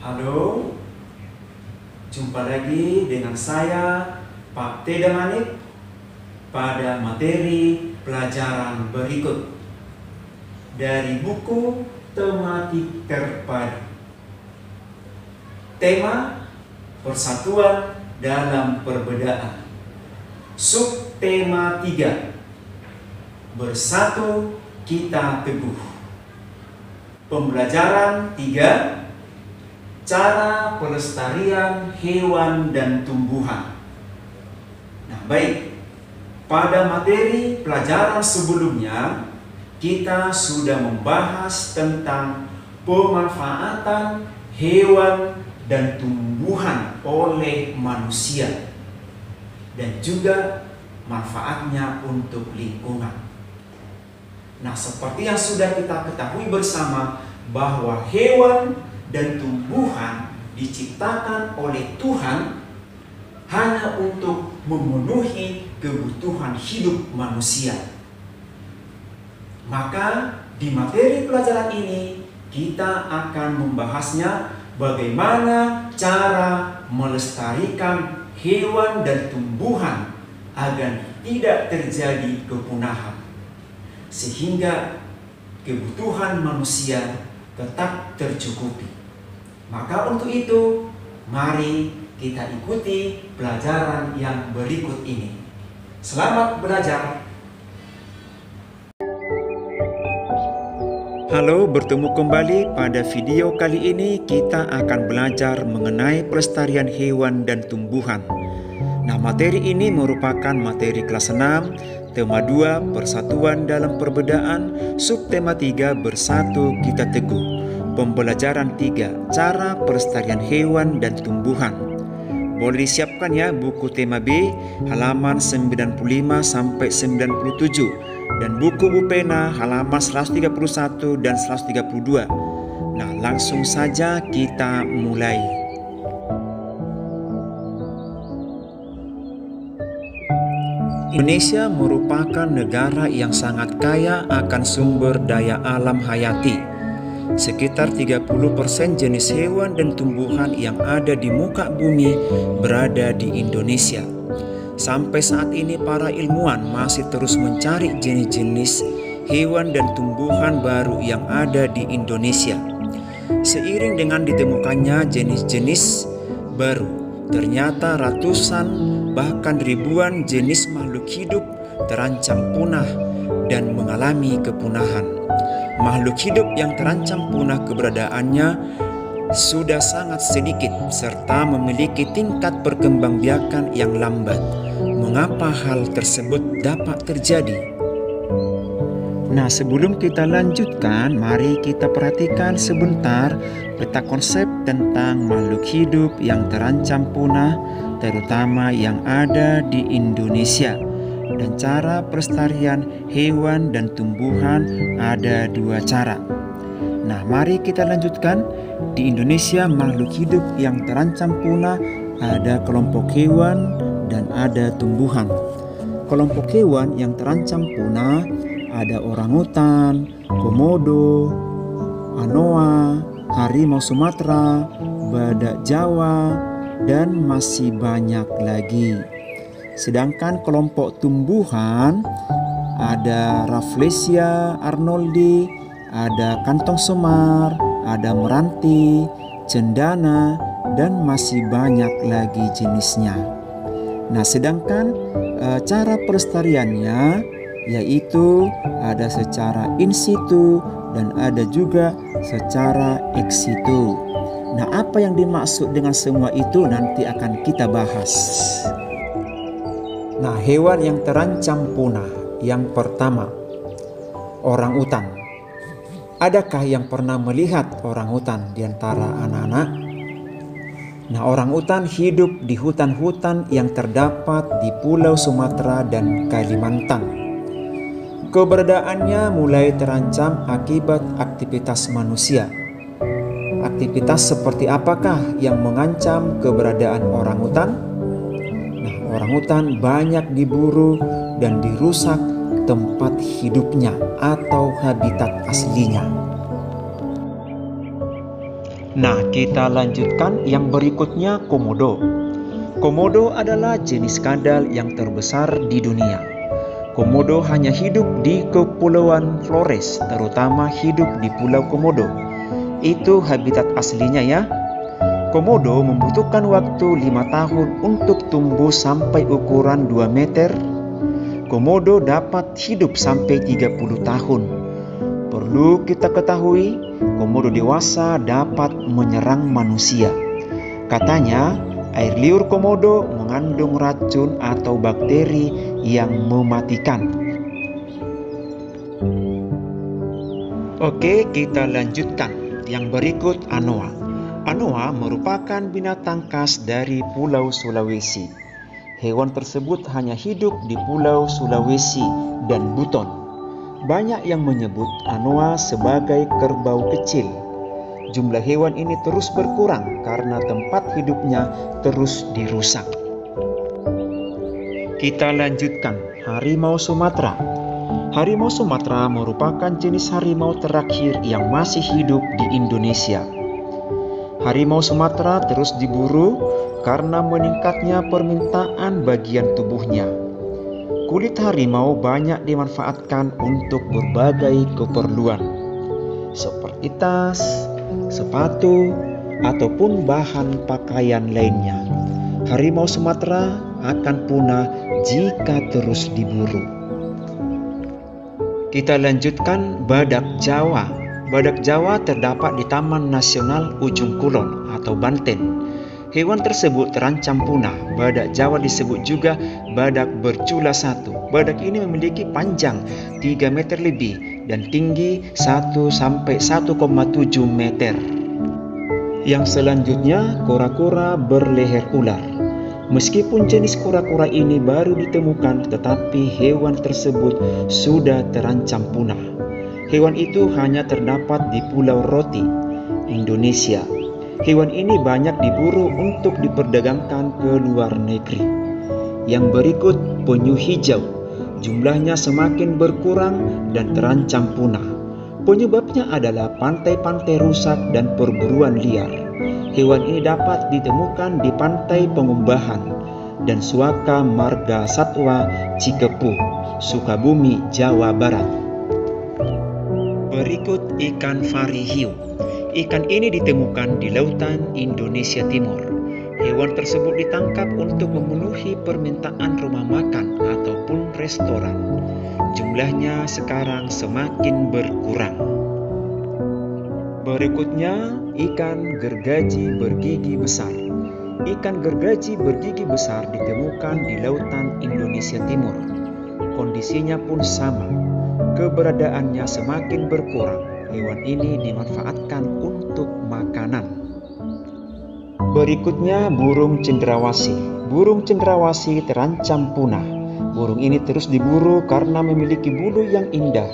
Halo, jumpa lagi dengan saya Pak Teda Manik pada materi pelajaran berikut dari buku Tematik Terpadu. Tema Persatuan dalam Perbedaan. Subtema 3. Bersatu kita teguh. Pembelajaran 3. Cara pelestarian hewan dan tumbuhan. Nah, baik. Pada materi pelajaran sebelumnya, kita sudah membahas tentang pemanfaatan hewan dan tumbuhan oleh manusia dan juga manfaatnya untuk lingkungan. Nah, seperti yang sudah kita ketahui bersama bahwa hewan dan tumbuhan diciptakan oleh Tuhan hanya untuk memenuhi kebutuhan hidup manusia. Maka di materi pelajaran ini kita akan membahasnya bagaimana cara melestarikan hewan dan tumbuhan agar tidak terjadi kepunahan, sehingga kebutuhan manusia tetap tercukupi. Maka untuk itu, mari kita ikuti pelajaran yang berikut ini. Selamat belajar. Halo, bertemu kembali pada video kali ini. Kita akan belajar mengenai pelestarian hewan dan tumbuhan. Nah, materi ini merupakan materi kelas 6, tema 2, persatuan dalam perbedaan, subtema 3, bersatu kita teguh. Pembelajaran 3, cara pelestarian hewan dan tumbuhan. Boleh disiapkan ya buku tema B halaman 95 sampai 97 dan buku Bupena halaman 131 dan 132. Nah, langsung saja kita mulai. Indonesia merupakan negara yang sangat kaya akan sumber daya alam hayati. Sekitar 30% jenis hewan dan tumbuhan yang ada di muka bumi berada di Indonesia. Sampai saat ini para ilmuwan masih terus mencari jenis-jenis hewan dan tumbuhan baru yang ada di Indonesia. Seiring dengan ditemukannya jenis-jenis baru, ternyata ratusan bahkan ribuan jenis makhluk hidup terancam punah dan mengalami kepunahan. Makhluk hidup yang terancam punah keberadaannya sudah sangat sedikit serta memiliki tingkat perkembangbiakan yang lambat. Mengapa hal tersebut dapat terjadi? Nah, sebelum kita lanjutkan, mari kita perhatikan sebentar peta konsep tentang makhluk hidup yang terancam punah, terutama yang ada di Indonesia. Dan cara pelestarian hewan dan tumbuhan ada dua cara. Nah, mari kita lanjutkan. Di Indonesia, makhluk hidup yang terancam punah ada kelompok hewan dan ada tumbuhan. Kelompok hewan yang terancam punah ada orangutan, komodo, anoa, harimau Sumatera, badak Jawa, dan masih banyak lagi. Sedangkan kelompok tumbuhan ada Rafflesia arnoldi, ada kantong semar, ada meranti, cendana, dan masih banyak lagi jenisnya. Nah, sedangkan cara pelestariannya yaitu ada secara in situ dan ada juga secara ex situ. Nah, apa yang dimaksud dengan semua itu nanti akan kita bahas. Nah, hewan yang terancam punah. Yang pertama, orangutan. Adakah yang pernah melihat orangutan di antara anak-anak? Nah, orangutan hidup di hutan-hutan yang terdapat di Pulau Sumatera dan Kalimantan. Keberadaannya mulai terancam akibat aktivitas manusia. Aktivitas seperti apakah yang mengancam keberadaan orangutan? Nah, orangutan banyak diburu dan dirusak tempat hidupnya atau habitat aslinya. Nah, kita lanjutkan yang berikutnya, komodo. Komodo adalah jenis kadal yang terbesar di dunia. Komodo hanya hidup di Kepulauan Flores, terutama hidup di Pulau Komodo. Itu habitat aslinya ya. Komodo membutuhkan waktu 5 tahun untuk tumbuh sampai ukuran 2 meter. Komodo dapat hidup sampai 30 tahun. Perlu kita ketahui, komodo dewasa dapat menyerang manusia. Katanya, air liur komodo mengandung racun atau bakteri yang mematikan. Oke, kita lanjutkan. Yang berikut, anoa. Anoa merupakan binatang khas dari Pulau Sulawesi. Hewan tersebut hanya hidup di Pulau Sulawesi dan Buton. Banyak yang menyebut anoa sebagai kerbau kecil. Jumlah hewan ini terus berkurang karena tempat hidupnya terus dirusak. Kita lanjutkan, harimau Sumatera. Harimau Sumatera merupakan jenis harimau terakhir yang masih hidup di Indonesia. Harimau Sumatera terus diburu karena meningkatnya permintaan bagian tubuhnya. Kulit harimau banyak dimanfaatkan untuk berbagai keperluan, seperti tas, sepatu, ataupun bahan pakaian lainnya. Harimau Sumatera akan punah jika terus diburu. Kita lanjutkan, badak Jawa. Badak Jawa terdapat di Taman Nasional Ujung Kulon atau Banten. Hewan tersebut terancam punah. Badak Jawa disebut juga badak bercula satu. Badak ini memiliki panjang 3 meter lebih dan tinggi 1 sampai 1,7 meter. Yang selanjutnya, kura-kura berleher ular. Meskipun jenis kura-kura ini baru ditemukan, tetapi hewan tersebut sudah terancam punah. Hewan itu hanya terdapat di Pulau Roti, Indonesia. Hewan ini banyak diburu untuk diperdagangkan ke luar negeri. Yang berikut, penyu hijau. Jumlahnya semakin berkurang dan terancam punah. Penyebabnya adalah pantai-pantai rusak dan perburuan liar. Hewan ini dapat ditemukan di Pantai Pengumbahan dan Suaka Marga Satwa Cikepuh, Sukabumi, Jawa Barat. Berikut ikan fari hiu. Ikan ini ditemukan di lautan Indonesia Timur. Hewan tersebut ditangkap untuk memenuhi permintaan rumah makan ataupun restoran. Jumlahnya sekarang semakin berkurang. Berikutnya, ikan gergaji bergigi besar. Ikan gergaji bergigi besar ditemukan di lautan Indonesia Timur. Kondisinya pun sama. Keberadaannya semakin berkurang. Hewan ini dimanfaatkan untuk makanan. Berikutnya, burung cendrawasih. Burung cendrawasih terancam punah. Burung ini terus diburu karena memiliki bulu yang indah.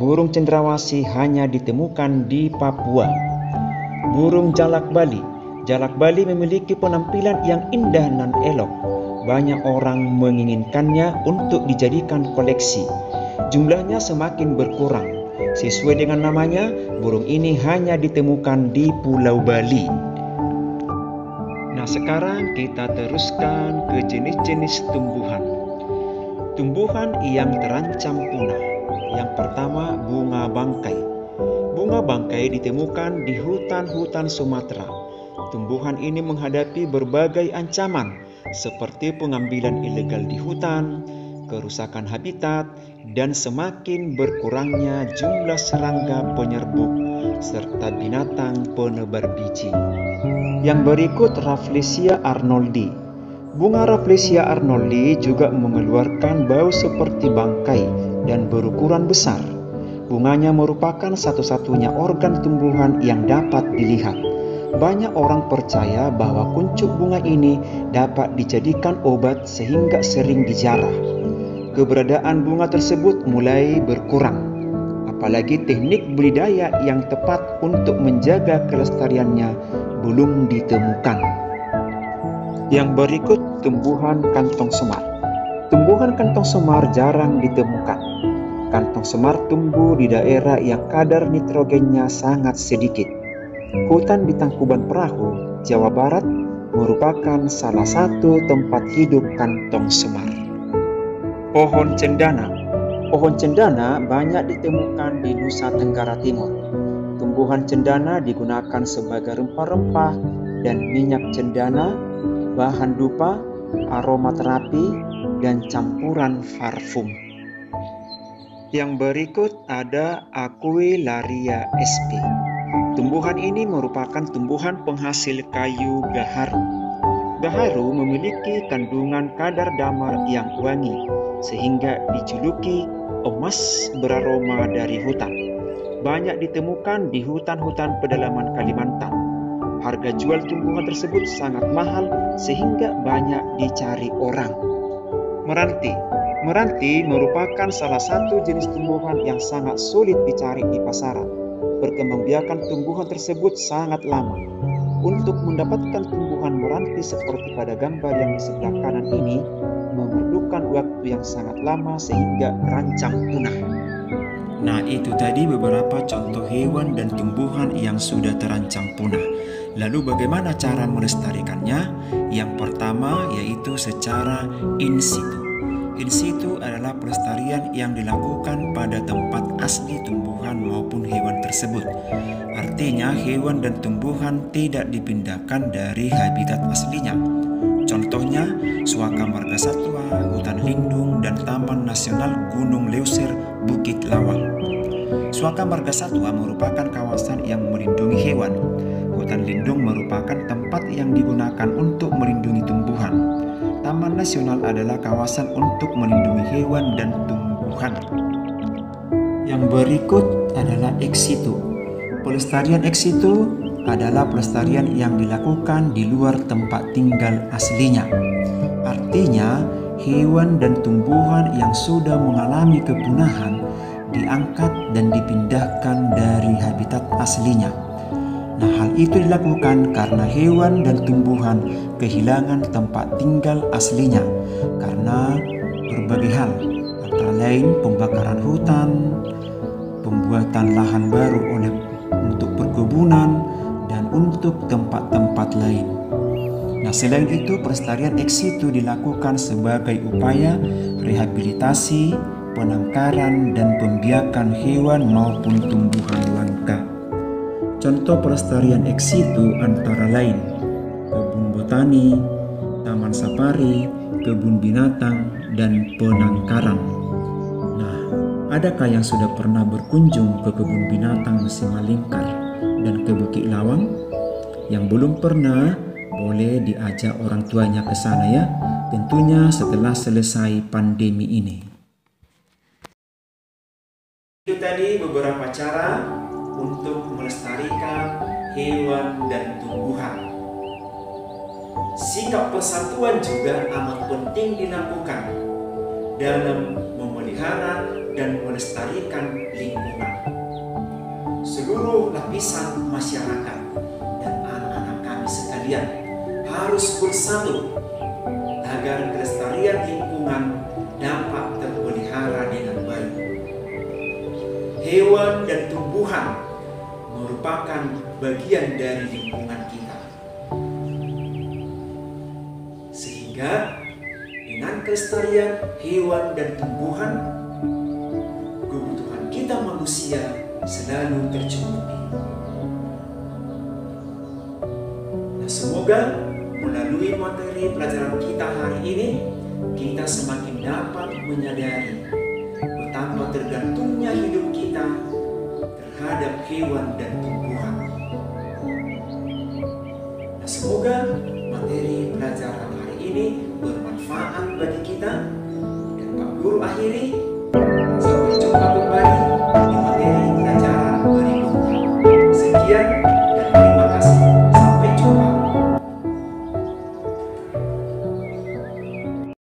Burung cendrawasih hanya ditemukan di Papua. Burung jalak Bali. Jalak Bali memiliki penampilan yang indah dan elok. Banyak orang menginginkannya untuk dijadikan koleksi. Jumlahnya semakin berkurang. Sesuai dengan namanya, burung ini hanya ditemukan di Pulau Bali. Nah, sekarang kita teruskan ke jenis-jenis tumbuhan. Tumbuhan yang terancam punah. Yang pertama, bunga bangkai. Bunga bangkai ditemukan di hutan-hutan Sumatera. Tumbuhan ini menghadapi berbagai ancaman seperti pengambilan ilegal di hutan, kerusakan habitat, dan semakin berkurangnya jumlah serangga penyerbuk serta binatang penebar biji. Yang berikut, Rafflesia arnoldi. Bunga Rafflesia arnoldi juga mengeluarkan bau seperti bangkai dan berukuran besar. Bunganya merupakan satu-satunya organ tumbuhan yang dapat dilihat. Banyak orang percaya bahwa kuncup bunga ini dapat dijadikan obat sehingga sering dijarah. Keberadaan bunga tersebut mulai berkurang, apalagi teknik budidaya yang tepat untuk menjaga kelestariannya belum ditemukan. Yang berikut, tumbuhan kantong semar. Tumbuhan kantong semar jarang ditemukan. Kantong semar tumbuh di daerah yang kadar nitrogennya sangat sedikit. Hutan di Tangkuban Perahu, Jawa Barat merupakan salah satu tempat hidup kantong semar. Pohon cendana. Pohon cendana banyak ditemukan di Nusa Tenggara Timur. Tumbuhan cendana digunakan sebagai rempah-rempah dan minyak cendana, bahan dupa, aromaterapi, dan campuran parfum. Yang berikut ada Aquilaria sp. Tumbuhan ini merupakan tumbuhan penghasil kayu gaharu. Gaharu memiliki kandungan kadar damar yang wangi, sehingga dijuluki emas beraroma dari hutan. Banyak ditemukan di hutan-hutan pedalaman Kalimantan. Harga jual tumbuhan tersebut sangat mahal sehingga banyak dicari orang. Meranti. Meranti merupakan salah satu jenis tumbuhan yang sangat sulit dicari di pasaran. Perkembangbiakan tumbuhan tersebut sangat lama. Untuk mendapatkan tumbuhan meranti seperti pada gambar yang di sebelah kanan ini memerlukan waktu yang sangat lama sehingga terancam punah. Nah, itu tadi beberapa contoh hewan dan tumbuhan yang sudah terancam punah. Lalu bagaimana cara melestarikannya? Yang pertama yaitu secara in situ. In situ adalah pelestarian yang dilakukan pada tempat asli tumbuhan maupun hewan tersebut. Artinya hewan dan tumbuhan tidak dipindahkan dari habitat aslinya. Contohnya Suaka Margasatwa, Hutan Lindung, dan Taman Nasional Gunung Leuser, Bukit Lawang. Suaka Margasatwa merupakan kawasan yang melindungi hewan. Hutan Lindung merupakan tempat yang digunakan untuk melindungi tumbuhan. Taman Nasional adalah kawasan untuk melindungi hewan dan tumbuhan. Yang berikut adalah ex situ. Pelestarian ex situ adalah pelestarian yang dilakukan di luar tempat tinggal aslinya. Artinya, hewan dan tumbuhan yang sudah mengalami kepunahan diangkat dan dipindahkan dari habitat aslinya. Nah, hal itu dilakukan karena hewan dan tumbuhan kehilangan tempat tinggal aslinya karena berbagai hal, antara lain pembakaran hutan, pembuatan lahan baru untuk perkebunan, dan untuk tempat-tempat lain. Nah, selain itu, pelestarian ex situ dilakukan sebagai upaya rehabilitasi, penangkaran, dan pembiakan hewan maupun tumbuhan langka. Contoh pelestarian ex situ antara lain kebun botani, taman safari, kebun binatang, dan penangkaran. Nah, adakah yang sudah pernah berkunjung ke kebun binatang Simalingkar dan ke Bukit Lawang? Yang belum pernah, boleh diajak orang tuanya ke sana ya, tentunya setelah selesai pandemi ini. Itu tadi beberapa cara untuk melestarikan hewan dan tumbuhan. Sikap persatuan juga amat penting dilakukan dalam memelihara dan melestarikan lingkungan. Seluruh lapisan masyarakat dan anak-anak kami sekalian harus bersatu agar kelestarian lingkungan dapat terpelihara dengan baik. Hewan dan tumbuhan merupakan bagian dari lingkungan kita. Sehingga dengan kelestarian hewan dan tumbuhan, kebutuhan kita manusia selalu tercukupi. Nah, semoga melalui materi pelajaran kita hari ini, kita semakin dapat menyadari betapa tergantungnya hidup kita terhadap hewan dan tumbuhan. Nah, semoga materi pelajaran hari ini bermanfaat bagi kita, dan Pak Guru akhiri